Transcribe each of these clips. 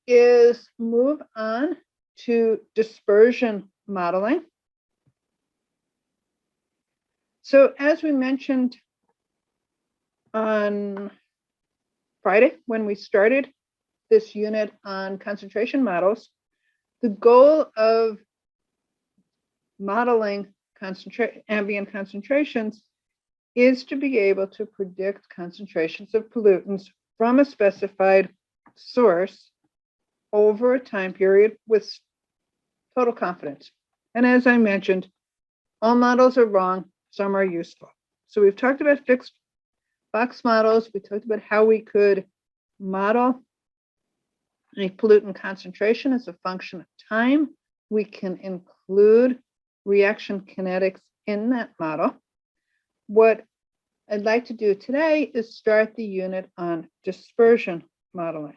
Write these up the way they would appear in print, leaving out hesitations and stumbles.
is move on to dispersion modeling. So as we mentioned on Friday, when we started this unit on concentration models, the goal of modeling ambient concentrations is to be able to predict concentrations of pollutants from a specified source over a time period with total confidence. And as I mentioned, all models are wrong, some are useful. So we've talked about fixed box models. We talked about how we could model a pollutant concentration as a function of time. We can include reaction kinetics in that model. What I'd like to do today is start the unit on dispersion modeling.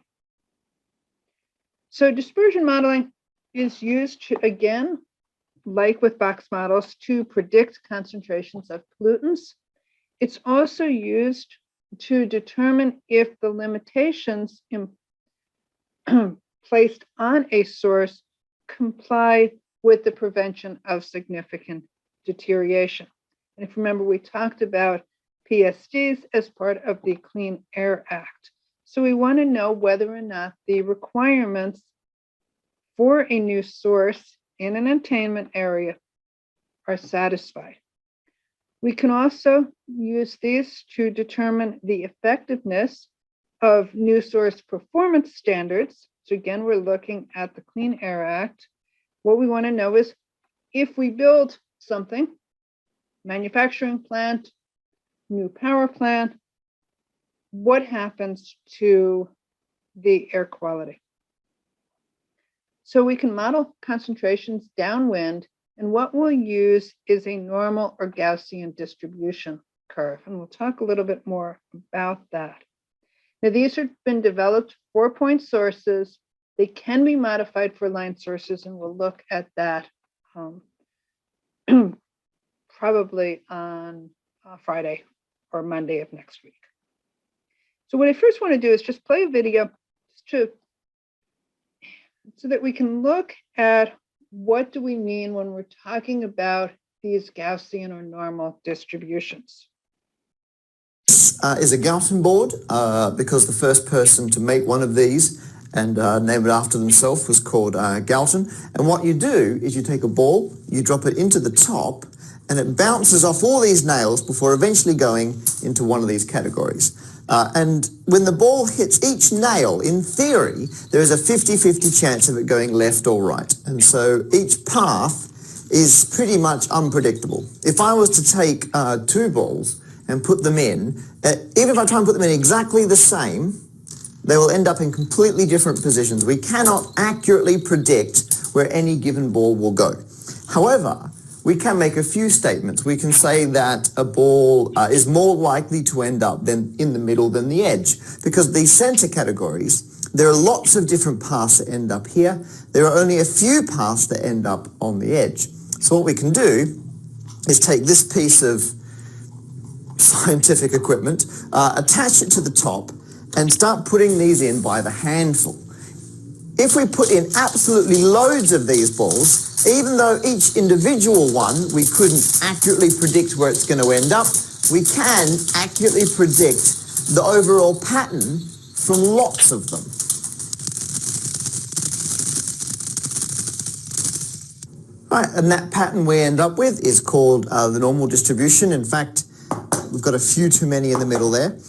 So dispersion modeling is used to, again, like with box models, to predict concentrations of pollutants. It's also used to determine if the limitations placed on a source comply with the prevention of significant deterioration. And if you remember, we talked about PSDs as part of the Clean Air Act. So we want to know whether or not the requirements for a new source in an attainment area are satisfied. We can also use these to determine the effectiveness of new source performance standards. So again, we're looking at the Clean Air Act. What we want to know is if we build something, manufacturing plant, new power plant, what happens to the air quality? So we can model concentrations downwind, and what we'll use is a normal or Gaussian distribution curve. And we'll talk a little bit more about that. Now, these have been developed for point sources. They can be modified for line sources, and we'll look at that probably on Friday or Monday of next week. So what I first want to do is just play a video so that we can look at what do we mean when we're talking about these Gaussian or normal distributions. This is a Gaussian board because the first person to make one of these and name it after themselves was called Galton. And what you do is you take a ball, you drop it into the top, and it bounces off all these nails before eventually going into one of these categories. And when the ball hits each nail, in theory, there is a 50-50 chance of it going left or right. And so each path is pretty much unpredictable. If I was to take two balls and put them in, even if I try and put them in exactly the same, they will end up in completely different positions. We cannot accurately predict where any given ball will go. However, we can make a few statements. We can say that a ball is more likely to end up in the middle than the edge, because these center categories, there are lots of different paths that end up here. There are only a few paths that end up on the edge. So what we can do is take this piece of scientific equipment, attach it to the top, and start putting these in by the handful. If we put in absolutely loads of these balls, even though each individual one we couldn't accurately predict where it's going to end up, we can accurately predict the overall pattern from lots of them. Right, and that pattern we end up with is called the normal distribution. In fact, we've got a few too many in the middle there.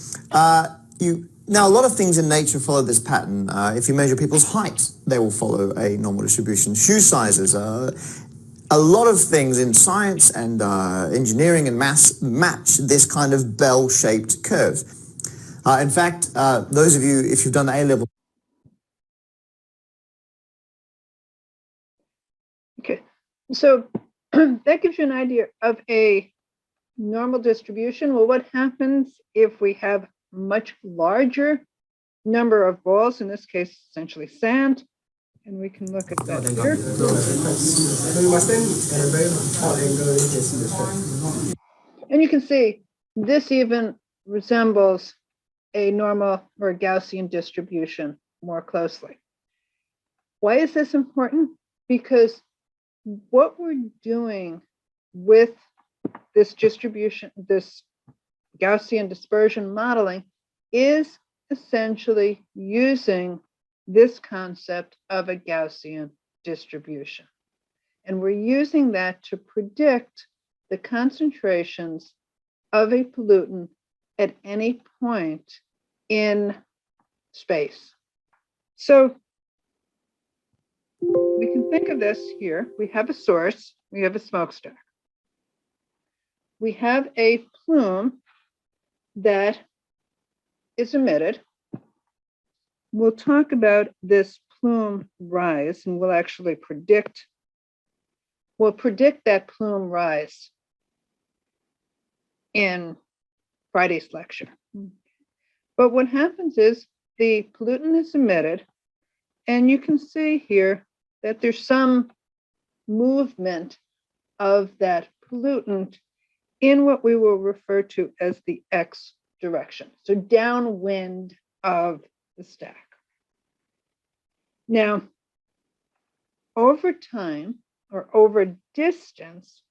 Now, a lot of things in nature follow this pattern. If you measure people's height, they will follow a normal distribution. Shoe sizes, a lot of things in science and engineering and maths match this kind of bell-shaped curve. In fact, those of you, if you've done A-level... Okay, so that gives you an idea of a normal distribution. Well, what happens if we have much larger number of balls, in this case, essentially sand, and we can look at that here. And you can see this even resembles a normal or Gaussian distribution more closely. Why is this important? Because what we're doing with this distribution, this Gaussian dispersion modeling, is essentially using this concept of a Gaussian distribution. And we're using that to predict the concentrations of a pollutant at any point in space. So we can think of this here. We have a source, we have a smokestack. We have a plume that is emitted. We'll talk about this plume rise, and we'll actually predict that plume rise in Friday's lecture. But what happens is the pollutant is emitted, and you can see here that there's some movement of that pollutant in what we will refer to as the X direction, so downwind of the stack. Now, over time or over distance,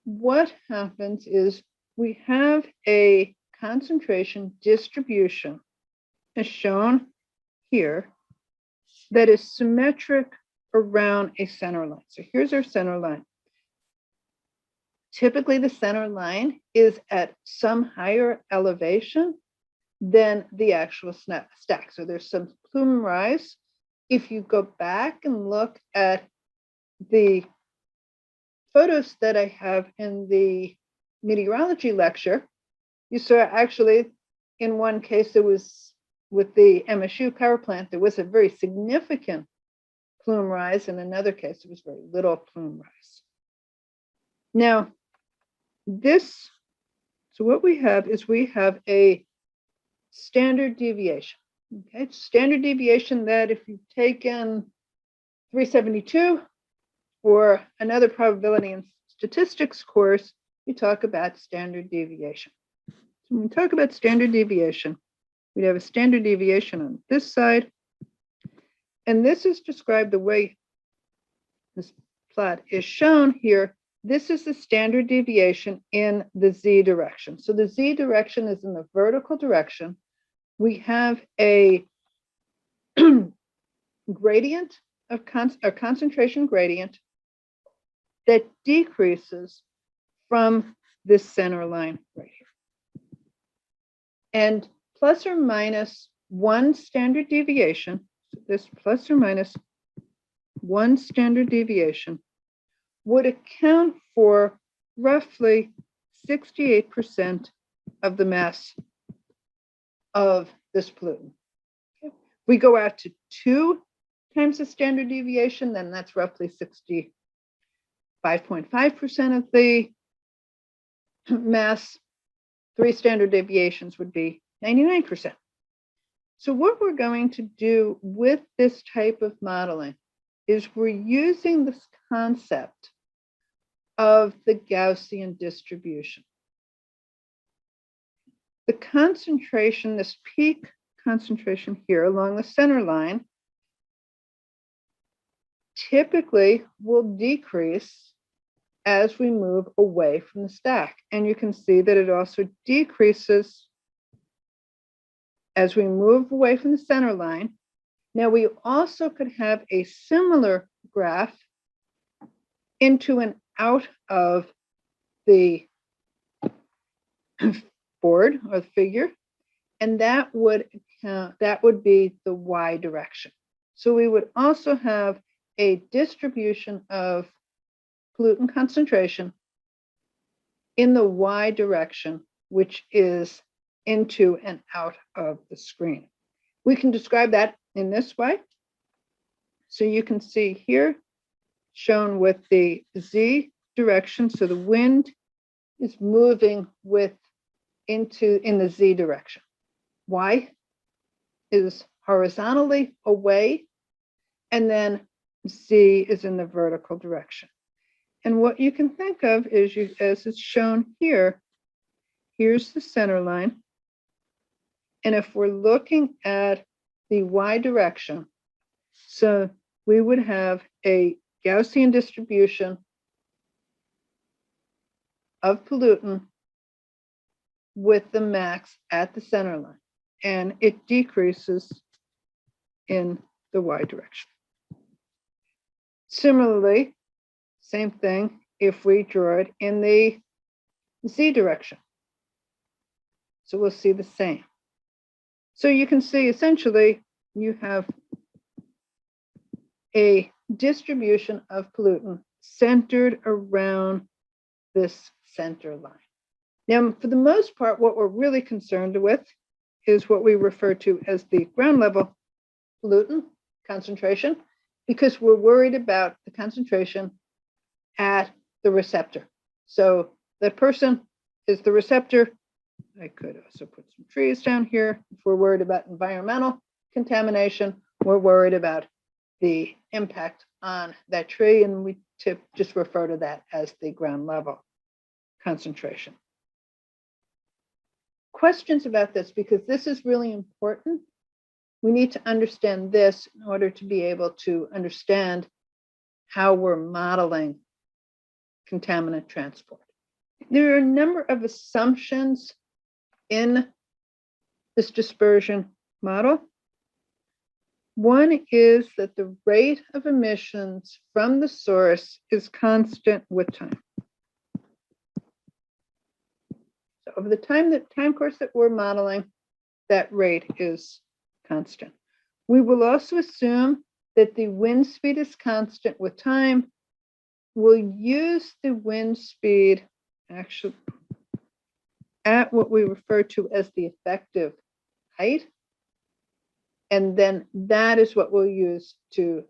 what happens is we have a concentration distribution, as shown here, that is symmetric around a center line. So here's our center line. Typically, the center line is at some higher elevation than the actual stack. So there's some plume rise. If you go back and look at the photos that I have in the meteorology lecture, you saw actually in one case, it was with the MSU power plant, there was a very significant plume rise. In another case, it was very little plume rise. Now, so what we have is we have a standard deviation. Okay, standard deviation that if you've taken 372 or another probability and statistics course, you talk about standard deviation. So when we talk about standard deviation, we have a standard deviation on this side. And this is described the way this plot is shown here. This is the standard deviation in the z direction. So the z direction is in the vertical direction. We have a gradient of a concentration gradient that decreases from this center line right here. And plus or minus one standard deviation, so this plus or minus one standard deviation would account for roughly 68% of the mass of this pollutant. Okay. We go out to 2 times the standard deviation, then that's roughly 65.5% of the mass. 3 standard deviations would be 99%. So what we're going to do with this type of modeling is we're using this concept of the Gaussian distribution. The concentration, this peak concentration here along the center line, typically will decrease as we move away from the stack. And you can see that it also decreases as we move away from the center line. Now, we also could have a similar graph into and out of the board or the figure, and that would be the y direction. So we would also have a distribution of pollutant concentration in the y direction, which is into and out of the screen. We can describe that in this way. So you can see here shown with the z direction. So the wind is moving in the z direction. Y is horizontally away, and then z is in the vertical direction. And what you can think of is, as it's shown here, here's the center line. And if we're looking at the y direction, so we would have a Gaussian distribution of pollutant with the max at the center line, and it decreases in the y direction. Similarly, same thing if we draw it in the z direction. So we'll see the same. So you can see essentially you have a distribution of pollutant centered around this center line. Now, for the most part, what we're really concerned with is what we refer to as the ground level pollutant concentration, because we're worried about the concentration at the receptor. So that person is the receptor. I could also put some trees down here. If we're worried about environmental contamination, we're worried about the impact on that tree, and we just refer to that as the ground level concentration. Questions about this, because this is really important. We need to understand this in order to be able to understand how we're modeling contaminant transport. There are a number of assumptions in this dispersion model. One is that the rate of emissions from the source is constant with time. So over the time course that we're modeling, that rate is constant. We will also assume that the wind speed is constant with time. We'll use the wind speed actually at what we refer to as the effective height. And then that is what we'll use to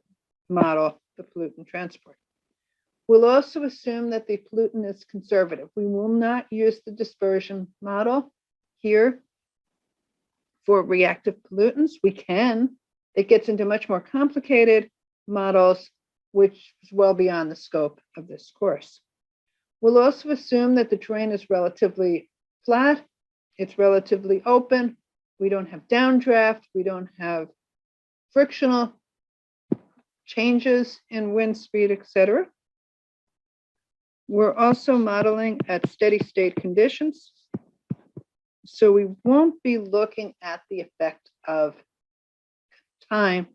model the pollutant transport. We'll also assume that the pollutant is conservative. We will not use the dispersion model here for reactive pollutants. We can. It gets into much more complicated models, which is well beyond the scope of this course. We'll also assume that the terrain is relatively flat. It's relatively open. We don't have downdraft. We don't have frictional changes in wind speed, etc. We're also modeling at steady state conditions. So we won't be looking at the effect of time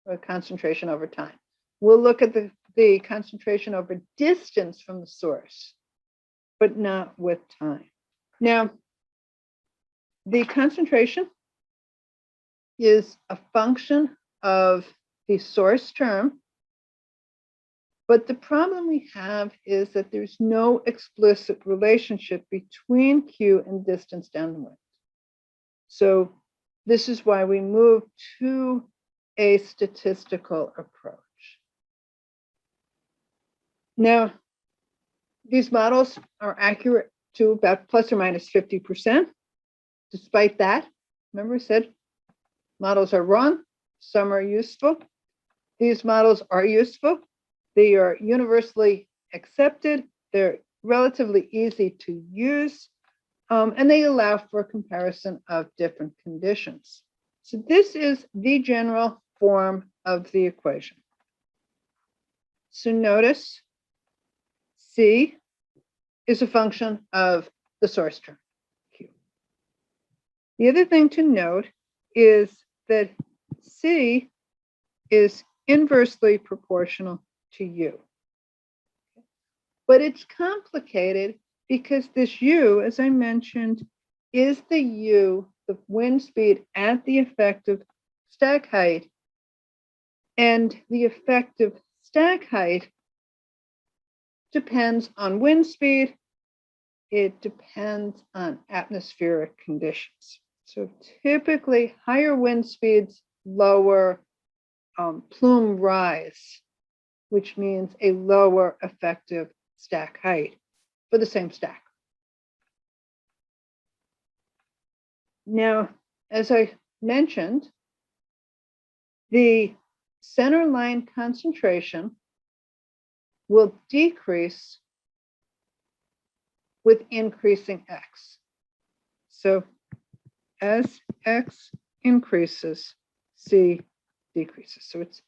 or concentration over time. We'll look at the concentration over distance from the source, but not with time. Now, the concentration is a function of the source term, but the problem we have is that there's no explicit relationship between Q and distance down the wind. So this is why we move to a statistical approach. Now, these models are accurate to about plus or minus 50%. Despite that, remember I said models are wrong, some are useful. These models are useful. They are universally accepted. They're relatively easy to use, and they allow for a comparison of different conditions. So this is the general form of the equation. So notice C is a function of the source term, Q. The other thing to note is that C is inversely proportional to U. But it's complicated because this U, as I mentioned, is the U, the wind speed at the effective stack height, and the effective stack height depends on wind speed. It depends on atmospheric conditions. So typically higher wind speeds, lower plume rise, which means a lower effective stack height for the same stack. Now, as I mentioned, the center line concentration will decrease with increasing X. So as X increases, C decreases. So it's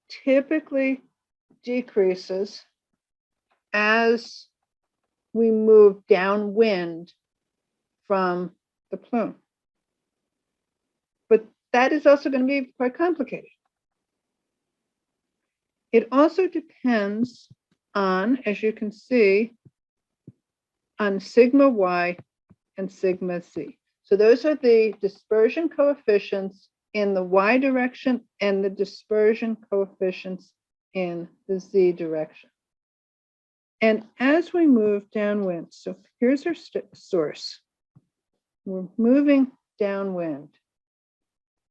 typically decreases as we move downwind from the plume. But that is also going to be quite complicated. It also depends on, as you can see, on sigma y and sigma z. So those are the dispersion coefficients in the y direction and the dispersion coefficients in the z direction. And as we move downwind, so here's our source. We're moving downwind.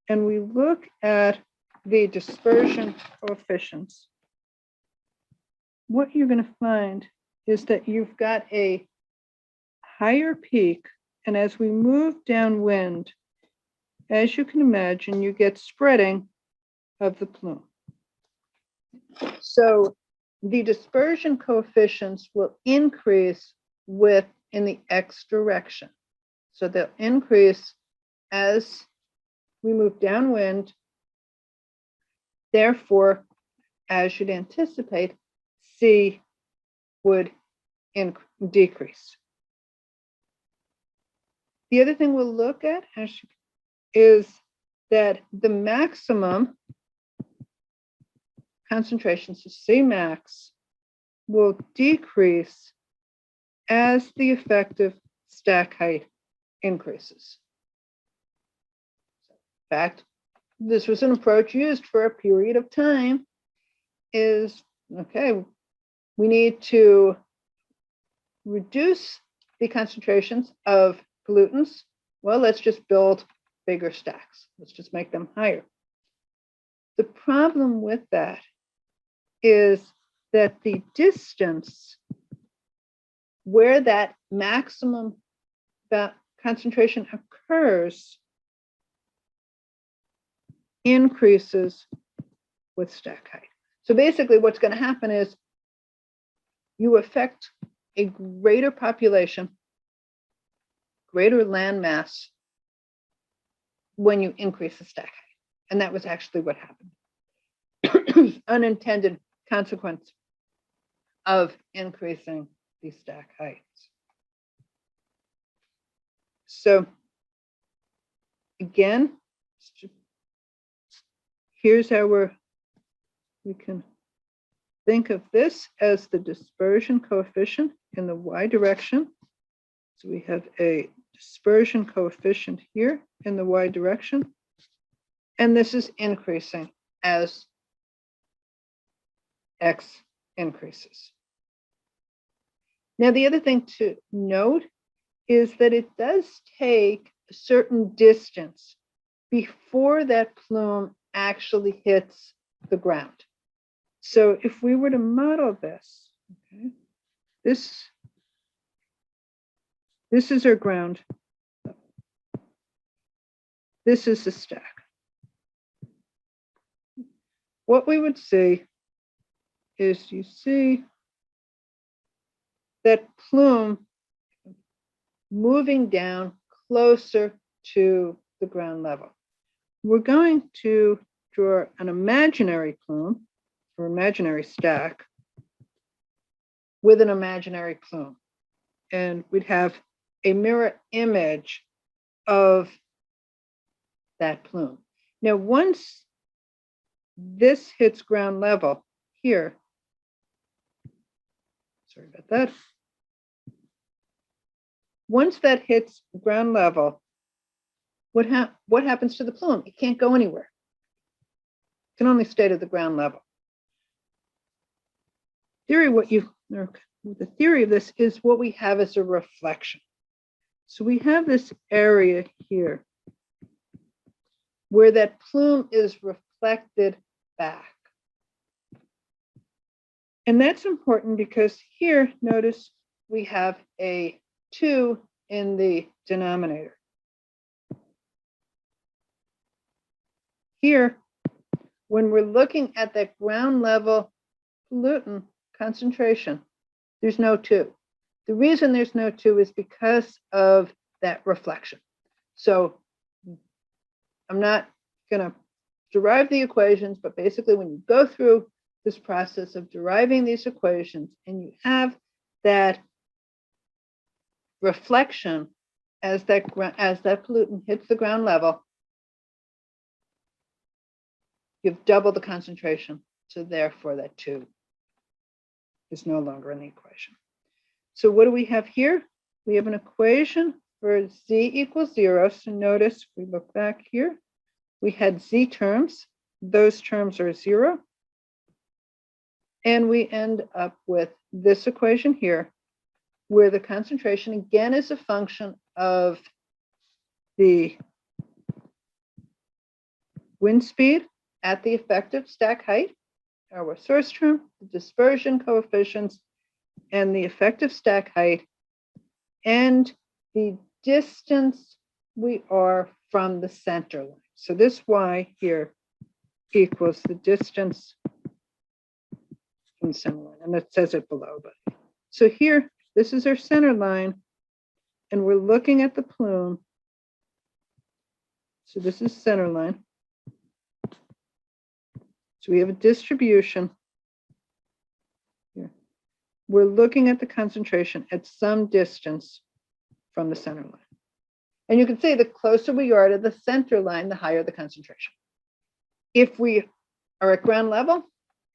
And we look at the dispersion coefficients. What you're going to find is that you've got a higher peak. And as we move downwind, as you can imagine, you get spreading of the plume. So the dispersion coefficients will increase in the x direction. So they'll increase as we move downwind. Therefore, as you'd anticipate, C would decrease. The other thing we'll look at is that the maximum concentration, so C max, will decrease as the effective stack height increases. In fact, this was an approach used for a period of time. Is, okay, we need to reduce the concentrations of pollutants. Well, let's just build bigger stacks. Let's just make them higher. The problem with that is that the distance where that maximum concentration occurs increases with stack height. So basically what's going to happen is you affect a greater population, greater land mass when you increase the stack height. And that was actually what happened. Unintended consequence of increasing the stack heights. So again, here's how we can think of this as the dispersion coefficient in the y direction. So we have a dispersion coefficient here in the y direction, and this is increasing as x increases. Now, the other thing to note is that it does take a certain distance before that plume actually hits the ground. So if we were to model this, okay, this is our ground. This is the stack. What we would see is you see that plume moving down closer to the ground level. We're going to draw an imaginary plume or imaginary stack with an imaginary plume. And we'd have a mirror image of that plume. Now, once this hits ground level here, sorry about that. Once that hits ground level, what happens to the plume? It can't go anywhere. It can only stay to the ground level. The theory of this is what we have as a reflection. So we have this area here where that plume is reflected back. And that's important because here, notice we have a 2 in the denominator. Here, when we're looking at that ground level pollutant concentration, there's no 2. The reason there's no 2 is because of that reflection. So I'm not going to derive the equations, but basically when you go through this process of deriving these equations and you have that reflection as that pollutant hits the ground level, you've doubled the concentration. So therefore that 2 is no longer in the equation. So what do we have here? We have an equation for z equals 0. So notice, we look back here, we had z terms. Those terms are 0. And we end up with this equation here, where the concentration again is a function of the wind speed at the effective stack height, our source term, the dispersion coefficients, and the effective stack height, and the distance we are from the center line. So this y here equals the distance from the center line, and it says it below. But so here, this is our center line, and we're looking at the plume. So this is center line. So we have a distribution here. We're looking at the concentration at some distance from the center line. And you can see the closer we are to the center line, the higher the concentration. If we are at ground level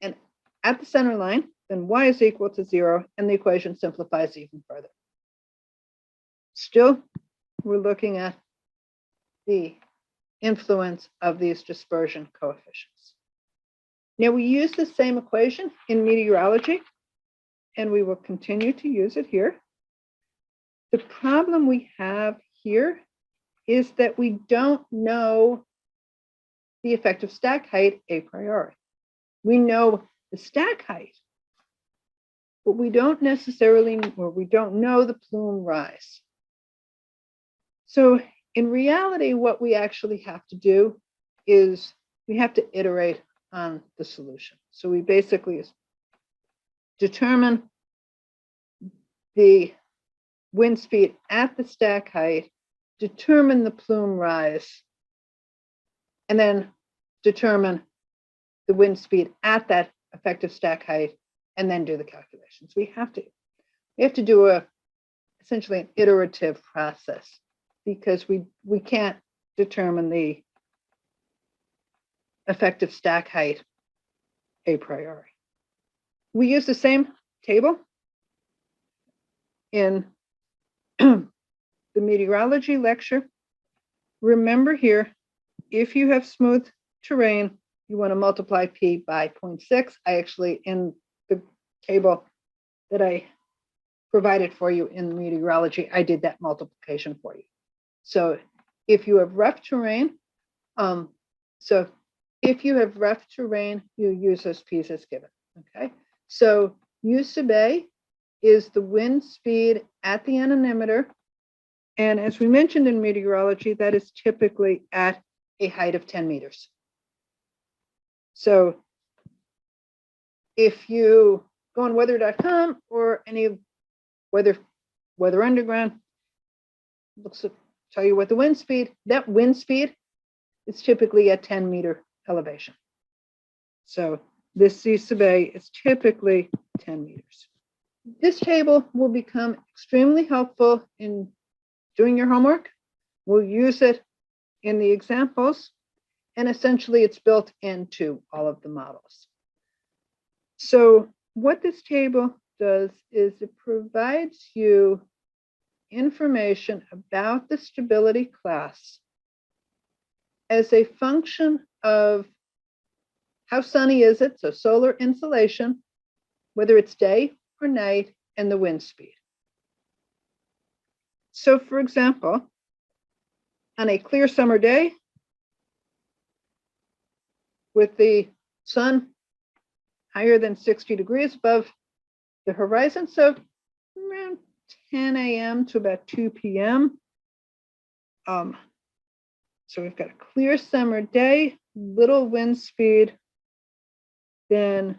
and at the center line, then y is equal to 0, and the equation simplifies even further. Still, we're looking at the influence of these dispersion coefficients. Now, we use the same equation in meteorology, and we will continue to use it here. The problem we have here is that we don't know the effective stack height a priori. We know the stack height, but we don't necessarily, or we don't know the plume rise. So in reality, what we actually have to do is we have to iterate on the solution. So we basically determine the wind speed at the stack height, determine the plume rise, and then determine the wind speed at that effective stack height, and then do the calculations. We have to do essentially an iterative process, because we can't determine the effective stack height a priori. We use the same table in the meteorology lecture. Remember here, if you have smooth terrain, you want to multiply P by 0.6. I actually, in the table that I provided for you in meteorology, I did that multiplication for you. So if you have rough terrain, you use those P's as given, okay? So U sub A is the wind speed at the anemometer. And as we mentioned in meteorology, that is typically at a height of 10 meters. So if you go on weather.com or any weather underground, looks tell you what the wind speed, that wind speed is typically at 10 meter elevation. So this C sub A is typically 10 meters. This table will become extremely helpful in doing your homework. We'll use it in the examples, and essentially it's built into all of the models. So what this table does is it provides you information about the stability class as a function of how sunny is it, so solar insolation, whether it's day or night, and the wind speed. So for example, on a clear summer day with the sun higher than 60 degrees above the horizon, so around 10 a.m. to about 2 p.m. So we've got a clear summer day, little wind speed. Then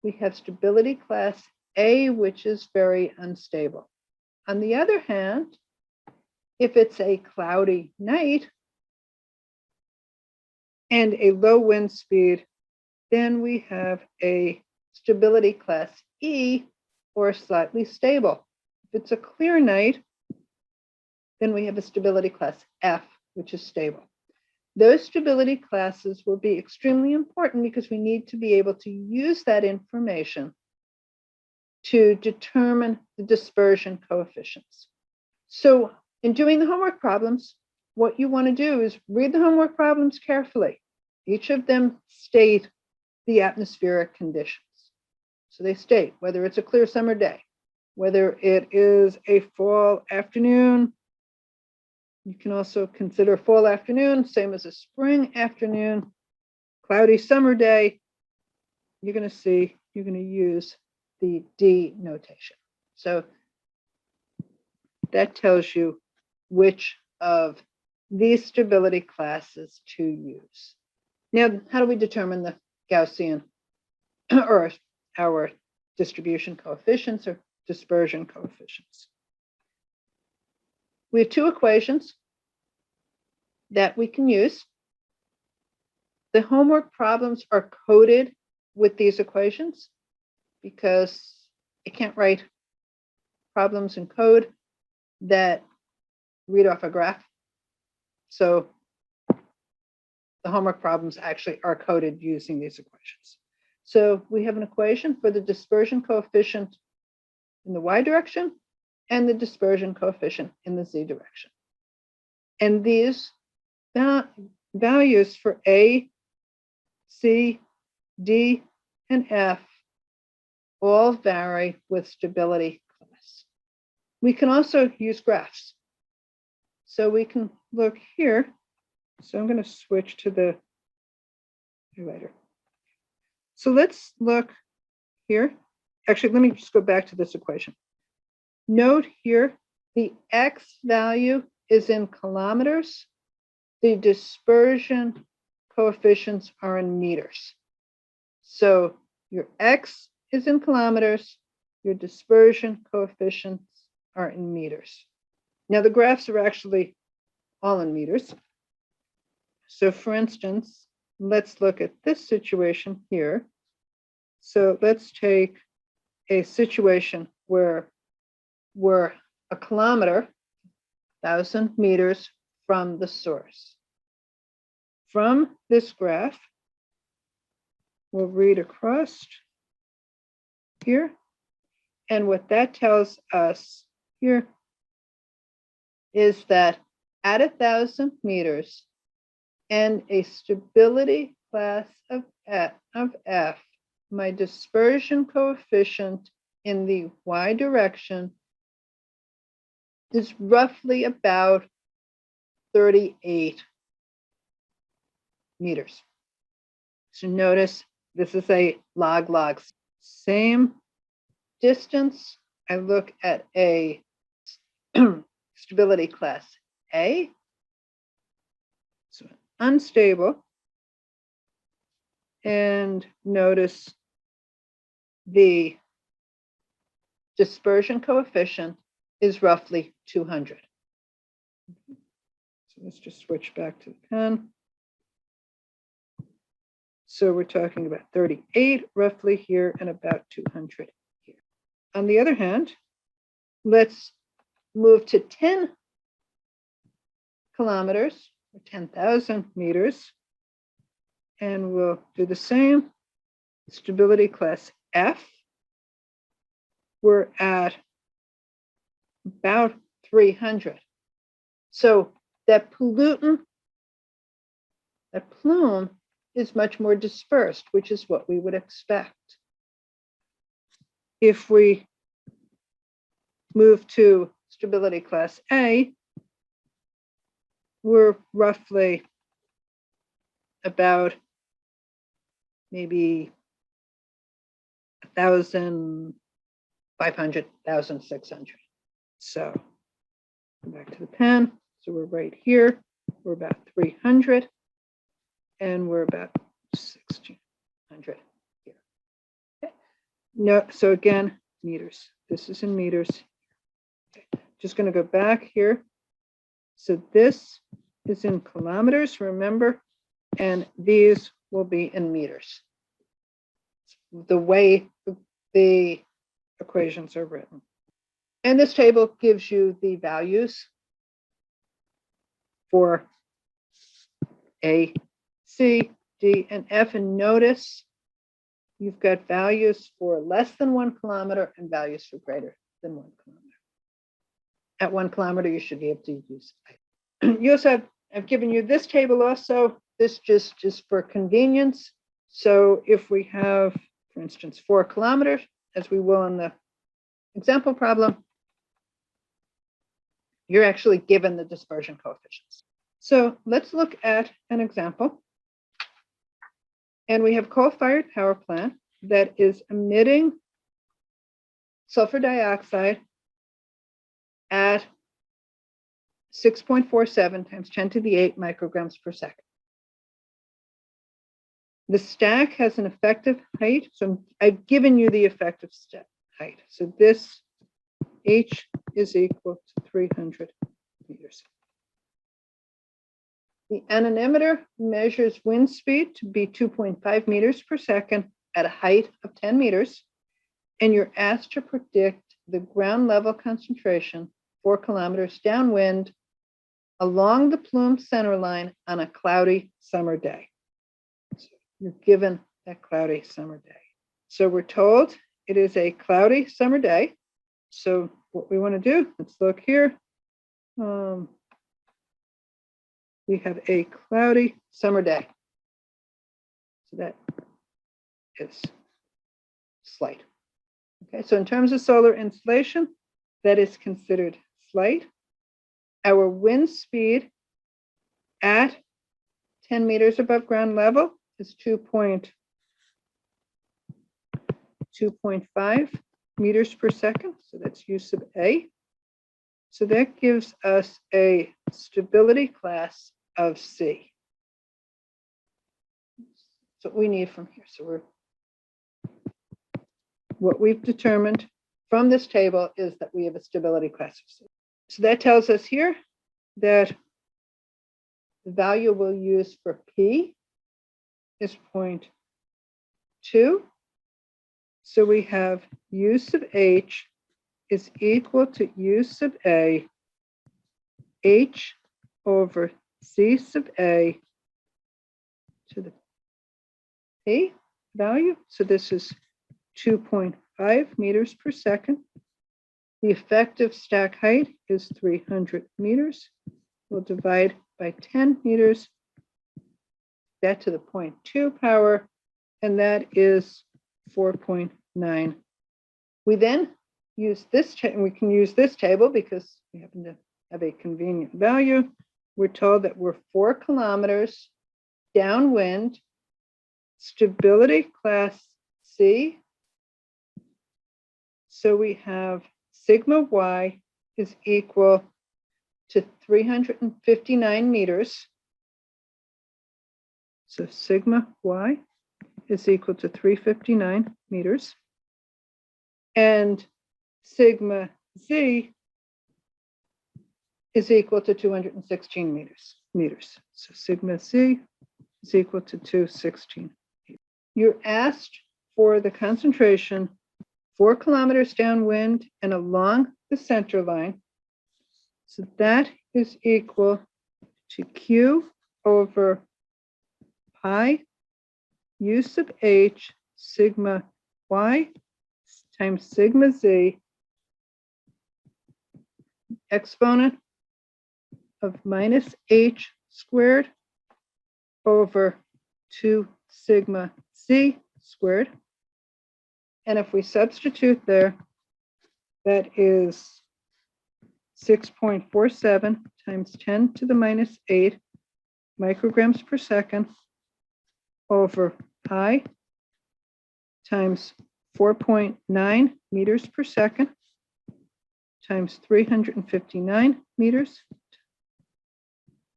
we have stability class A, which is very unstable. On the other hand, if it's a cloudy night, and a low wind speed, then we have a stability class E, or slightly stable. If it's a clear night, then we have a stability class F, which is stable. Those stability classes will be extremely important because we need to be able to use that information to determine the dispersion coefficients. So in doing the homework problems, what you want to do is read the homework problems carefully. Each of them state the atmospheric conditions. So they state whether it's a clear summer day, whether it is a fall afternoon. You can also consider fall afternoon, same as a spring afternoon, cloudy summer day. You're going to see, you're going to use the D notation. So that tells you which of these stability classes to use. Now, how do we determine the Gaussian or our distribution coefficients or dispersion coefficients? We have two equations that we can use. The homework problems are coded with these equations because it can't write problems in code that read off a graph. So the homework problems actually are coded using these equations. So we have an equation for the dispersion coefficient in the y direction and the dispersion coefficient in the z direction. And these values for A, C, D, and F all vary with stability class. We can also use graphs. So we can look here. So I'm going to switch to the highlighter. So let's look here. Actually, let me just go back to this equation. Note here, the X value is in kilometers. The dispersion coefficients are in meters. So your X is in kilometers, your dispersion coefficients are in meters. Now the graphs are actually all in meters. So for instance, let's look at this situation here. So let's take a situation where we're a kilometer, 1,000 meters from the source. From this graph, we'll read across here. And what that tells us here is that at 1,000 meters and a stability class of F, my dispersion coefficient in the y direction is roughly about 38 meters. So notice this is a log. Same distance. I look at a stability class A. So unstable. And notice the dispersion coefficient is roughly 200. So let's just switch back to the pen. So we're talking about 38 roughly here and about 200 here. On the other hand, let's move to 10 kilometers or 10,000 meters. And we'll do the same. Stability class F. We're at about 300. So that pollutant, that plume is much more dispersed, which is what we would expect. If we move to stability class A, we're roughly about maybe 1,500, 1,600. So go back to the pen. So we're right here. We're about 300. And we're about 1,600 here. Okay. No, so again, meters. This is in meters. Okay. Just going to go back here. So this is in kilometers. Remember, and these will be in meters. The way the equations are written. And this table gives you the values for A, C, D, and F. And notice you've got values for less than 1 kilometer and values for greater than 1 kilometer. At 1 kilometer, you should be able to use it. You also I've given you this table also. This just for convenience. So if we have, for instance, 4 kilometers, as we will in the example problem, you're actually given the dispersion coefficients. So let's look at an example. And we have a coal-fired power plant that is emitting sulfur dioxide at 6.47 times 10 to the 8 micrograms per second. The stack has an effective height. So I've given you the effective stack height. So this H is equal to 300 meters. The anemometer measures wind speed to be 2.5 meters per second at a height of 10 meters. And you're asked to predict the ground level concentration 4 kilometers downwind along the plume center line on a cloudy summer day. So you're given that cloudy summer day. So we're told it is a cloudy summer day. So what we want to do, let's look here. We have a cloudy summer day. So that is slight. Okay, so in terms of solar insolation, that is considered slight. Our wind speed at 10 meters above ground level is 2.5 meters per second. So that's U sub A. So that gives us a stability class of C. That's what we need from here. So what we've determined from this table is that we have a stability class of C. So that tells us here that the value we'll use for P is 0.2. So we have U sub H is equal to U sub A, H over C sub A to the P value. So this is 2.5 meters per second. The effective stack height is 300 meters. We'll divide by 10 meters, that to the 0.2 power, and that is 4.9. We then use this, and we can use this table because we happen to have a convenient value. We're told that we're 4 kilometers downwind, stability class C. So we have sigma y is equal to 359 meters. So sigma y is equal to 359 meters. And sigma z is equal to 216 meters. So sigma z is equal to 216. You're asked for the concentration 4 kilometers downwind and along the center line. So that is equal to Q over pi U sub H sigma y times sigma z exponent of minus h squared over 2 sigma z squared. And if we substitute there, that is 6.47 times 10 to the minus 8 micrograms per second over pi times 4.9 meters per second times 359 meters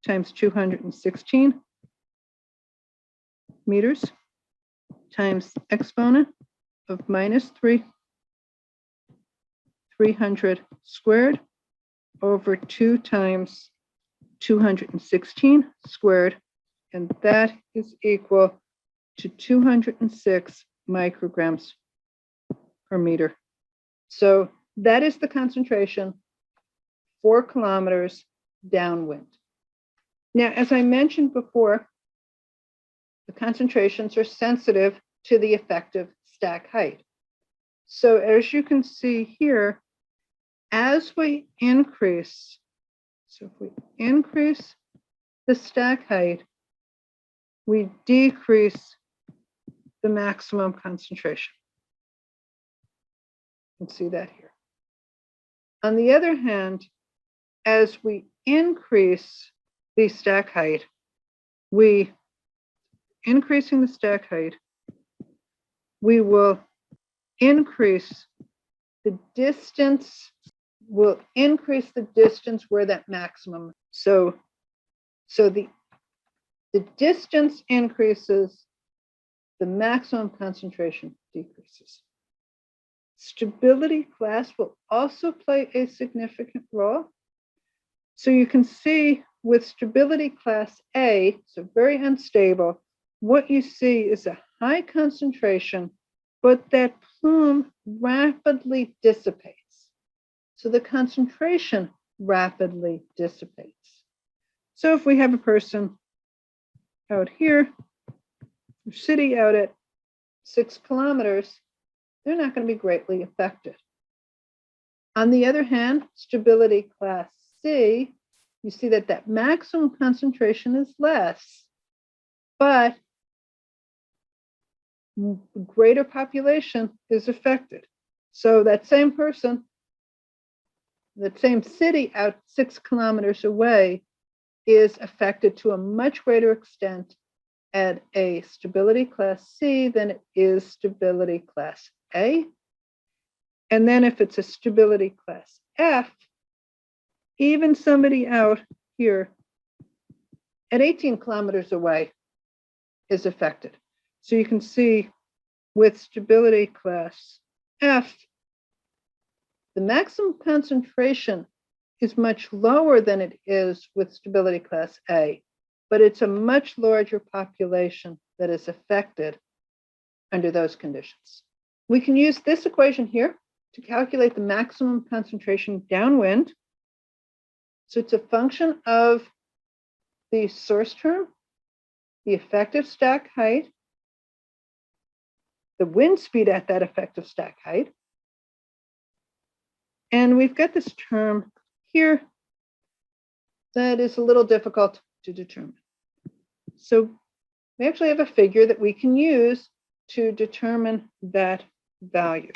times 216 meters times exponent of minus 300 squared over 2 times 216 squared and that is equal to 206 micrograms per meter. So that is the concentration 4 kilometers downwind. Now, as I mentioned before, the concentrations are sensitive to the effective stack height. So as you can see here, as we increase, so if we increase the stack height, we decrease the maximum concentration. You can see that here. On the other hand, as we increase the stack height, increasing the stack height, we will increase the distance, where that maximum. So the distance increases, the maximum concentration decreases. Stability class will also play a significant role. So you can see with stability class A, so very unstable, what you see is a high concentration, but that plume rapidly dissipates. So the concentration rapidly dissipates. So if we have a person out here, city out at 6 kilometers, they're not going to be greatly affected. On the other hand, stability class C, you see that maximum concentration is less, but greater population is affected. So that same person, that same city out 6 kilometers away is affected to a much greater extent at a stability class C than it is stability class A. And then if it's a stability class F, even somebody out here at 18 kilometers away is affected. So you can see with stability class F, the maximum concentration is much lower than it is with stability class A, but it's a much larger population that is affected under those conditions. We can use this equation here to calculate the maximum concentration downwind. So it's a function of the source term, the effective stack height, the wind speed at that effective stack height. And we've got this term here that is a little difficult to determine. So we actually have a figure that we can use to determine that value.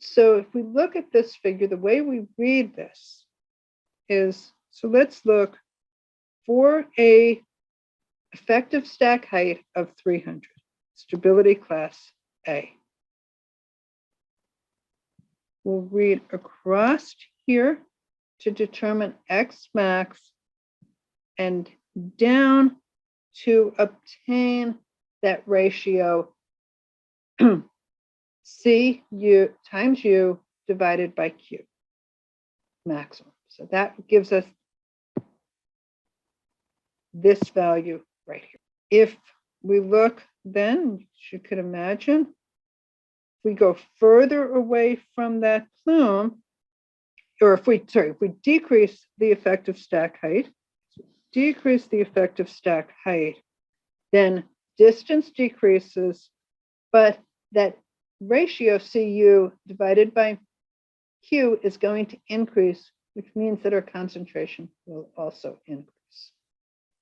So if we look at this figure, the way we read this is, so let's look for a effective stack height of 300, stability class A. We'll read across here to determine X max and down to obtain that ratio CU times U divided by Q maximum. So that gives us this value right here. If we look then, you could imagine, if we go further away from that plume, or if we decrease the effective stack height, then distance decreases, but that ratio CU divided by Q is going to increase, which means that our concentration will also increase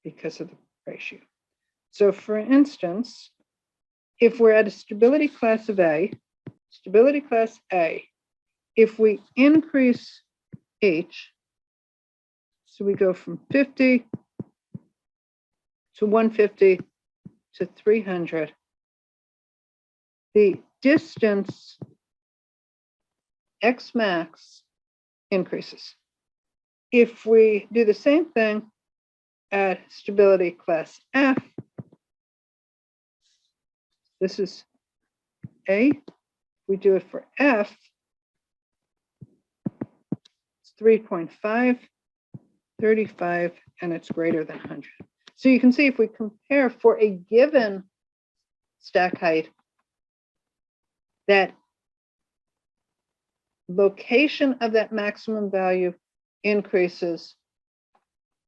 because of the ratio. So for instance, if we're at a stability class A, if we increase H, so we go from 50 to 150 to 300, the distance X max increases. If we do the same thing at stability class F, this is A, we do it for F, it's 3.5 35, and it's greater than 100. So you can see if we compare for a given stack height, that location of that maximum value increases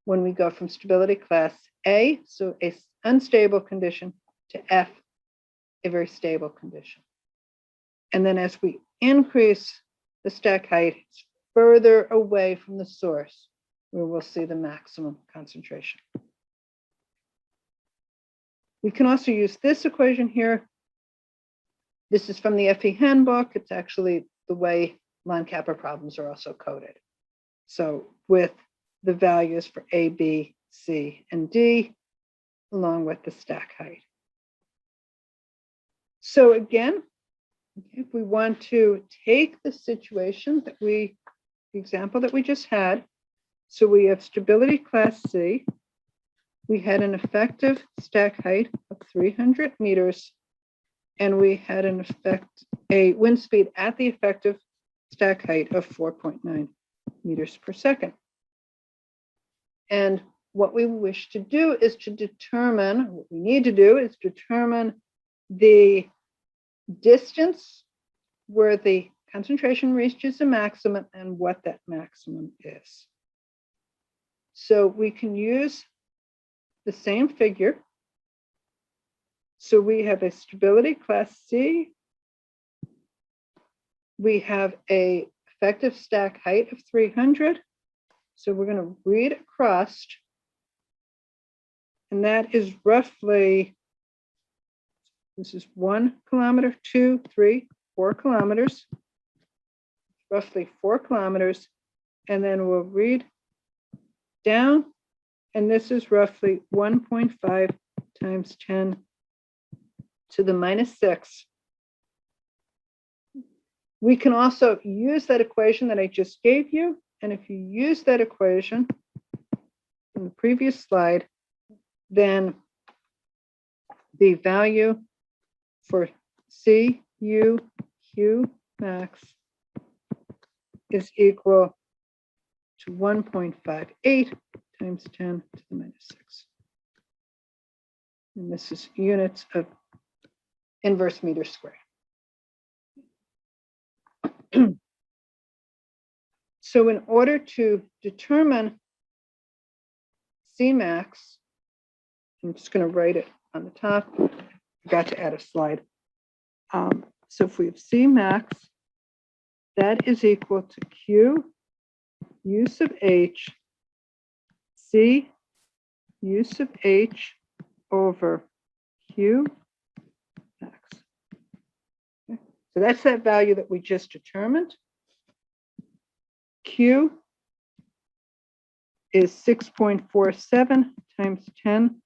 when we go from stability class A, so a unstable condition, to F, a very stable condition. And then as we increase the stack height further away from the source, we will see the maximum concentration. We can also use this equation here. This is from the FE handbook. It's actually the way line kappa problems are also coded. So with the values for A, B, C, and D, along with the stack height. So again, if we want to take the situation that the example that we just had, so we have stability class C, we had an effective stack height of 300 meters, and we had a wind speed at the effective stack height of 4.9 meters per second. And what we wish to do is to determine, what we need to do is determine the distance where the concentration reaches a maximum and what that maximum is. So we can use the same figure. So we have a stability class C. We have a effective stack height of 300. So we're going to read across, and that is roughly, this is 1 kilometer, 2, 3, 4 kilometers, roughly 4 kilometers, and then we'll read down, and this is roughly 1.5 times 10 to the minus 6. We can also use that equation that I just gave you, and if you use that equation from the previous slide, then the value for C, U, Q max is equal to 1.58 times 10 to the minus 6. And this is units of inverse meter squared. So in order to determine C max, I'm just going to write it on the top. Forgot to add a slide. So if we have C max, that is equal to Q U sub H C U sub H over Q max. Okay. So that's that value that we just determined. Q is 6.47 times 10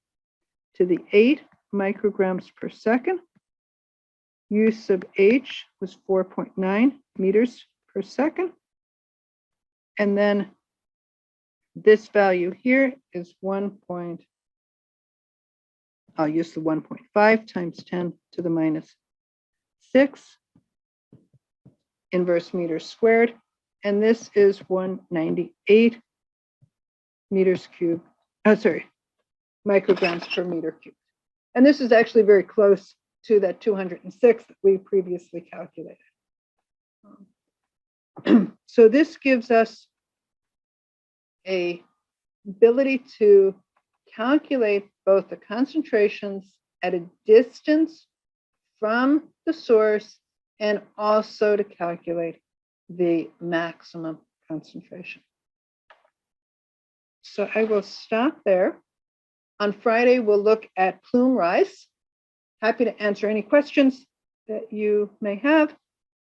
to the 8 micrograms per second. U sub H was 4.9 meters per second. And then this value here is I'll use the 1.5 times 10 to the minus 6 inverse meters squared. And this is 198 meters cubed, micrograms per meter cubed. And this is actually very close to that 206 that we previously calculated. So this gives us an ability to calculate both the concentrations at a distance from the source and also to calculate the maximum concentration. So I will stop there. On Friday, we'll look at plume rise. Happy to answer any questions that you may have.